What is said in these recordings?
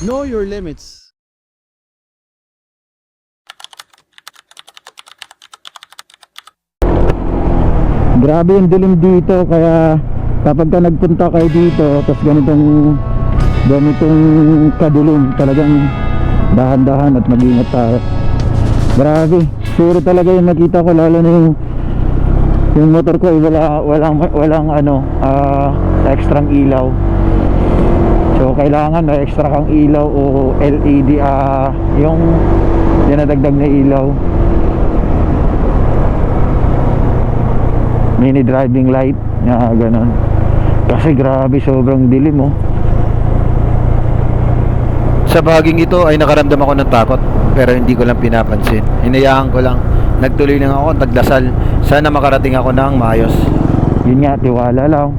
Know your limits. Grabe yung dilim dito, kaya kapag ka nagpunta kayo dito tapos ganitong kadilim, talagang dahan-dahan at mag-ingat tayo. Grabe, sure talaga yung nakita ko, lalo na yung motor ko walang extrang ilaw. So kailangan may extra kang ilaw o LED, yung dinadagdag na ilaw, mini driving light na ganon. Kasi grabe, sobrang dilim oh. Sa bahaging ito ay nakaramdam ako ng takot, pero hindi ko lang pinapansin. Hinayaan ko lang. Nagtuloy lang ako, nagdasal. Sana makarating ako ng maayos. Yun nga, tiwala lang.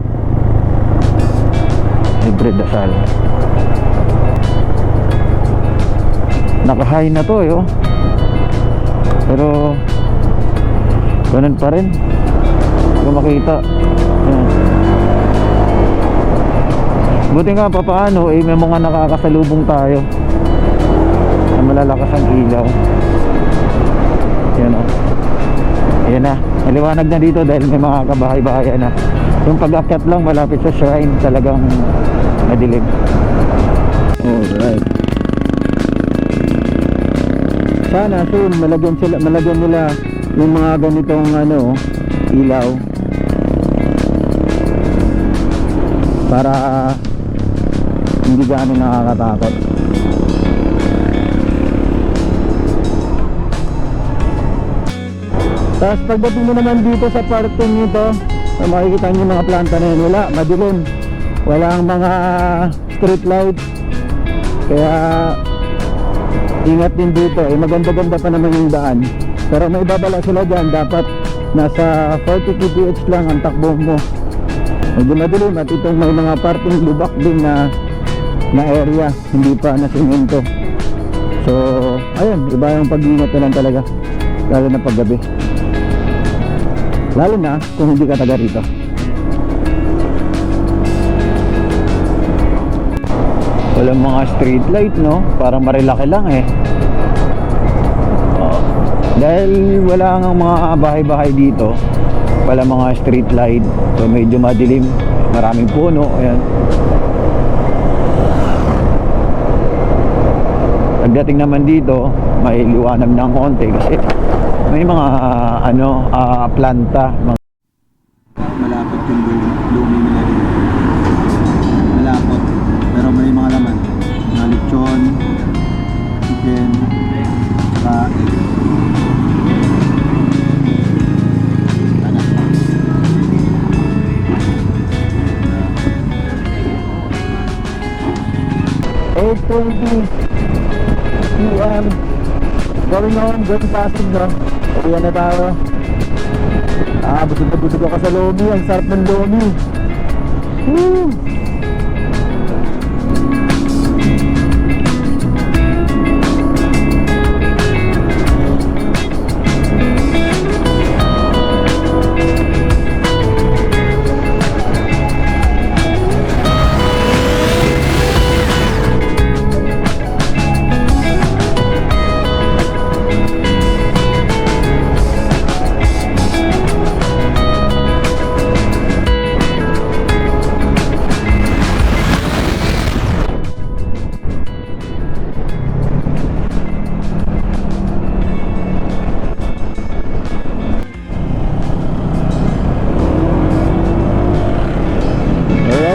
Siyempre dasal. Naka-high na to oh. Pero ganun pa rin. Kung makita. Ayan. Buti nga papaano may mga nakakasalubong tayo na malalakas ang ilaw. Yan o. Ayan na, maliwanag na dito dahil may mga kabahay-bahayan na. Yung pag-akyat lang malapit sa shrine, talagang madilim. Alright. Sana soon malagyan nila yung mga ganitong ilaw para hindi gaano nakakatakot. Tapos pagdating mo naman dito sa parking nito, makikita nyo mga planta na yun, wala, madilim, walang mga street lights, kaya ingat din dito. Maganda-ganda pa naman yung daan, pero may babala sila dyan, dapat nasa 40 kph lang ang takbo mo. Medyo madilim at itong may mga parting lubak din na area, hindi pa na simento. So ayun, iba yung pag-ingat na lang talaga, lalo na paggabi, lalo na kung hindi ka taga rito. Walang mga street light, no? Parang marilaki lang dahil wala nga mga bahay-bahay dito, wala mga street light, so medyo madilim, maraming puno. Ayan. Pagdating naman dito, may liwanag ng konti kasi may mga planta. Malapot yung lumi nila dito. Malapot. Pero may mga laman. Mga lechon, chicken, saka egg. PM going home, going Pasig, no? Uwian na tayo. Busog na busog ako sa lomi. Ang sarap ng lomi. Woo!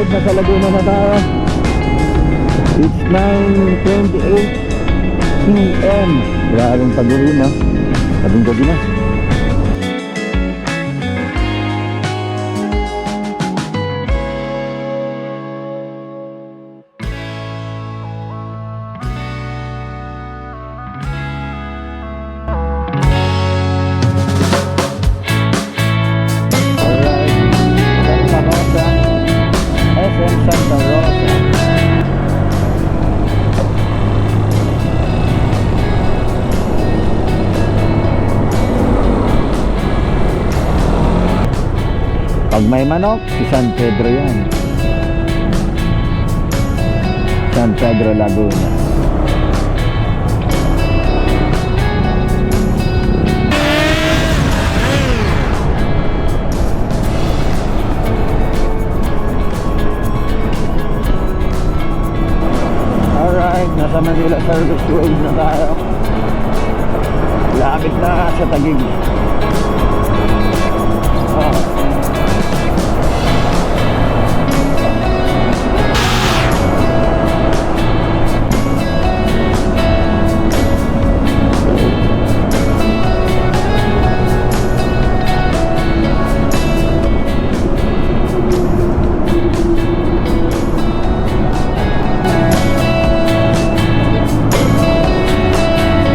Nasa Laguna na tayo. It's 9:28 PM. Grabing pag-uwi, no? Sabing gabi na. Santa Rosa. Pag may manok, si San Pedro yan. San Pedro, Laguna. Alright, nasa Manila Service Way na tayo. Lapit na sa Taguig.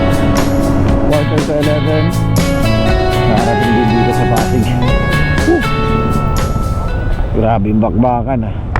Quarter to 11. Nakarating din dito sa Pasig. Grabe yung bakbakan ah.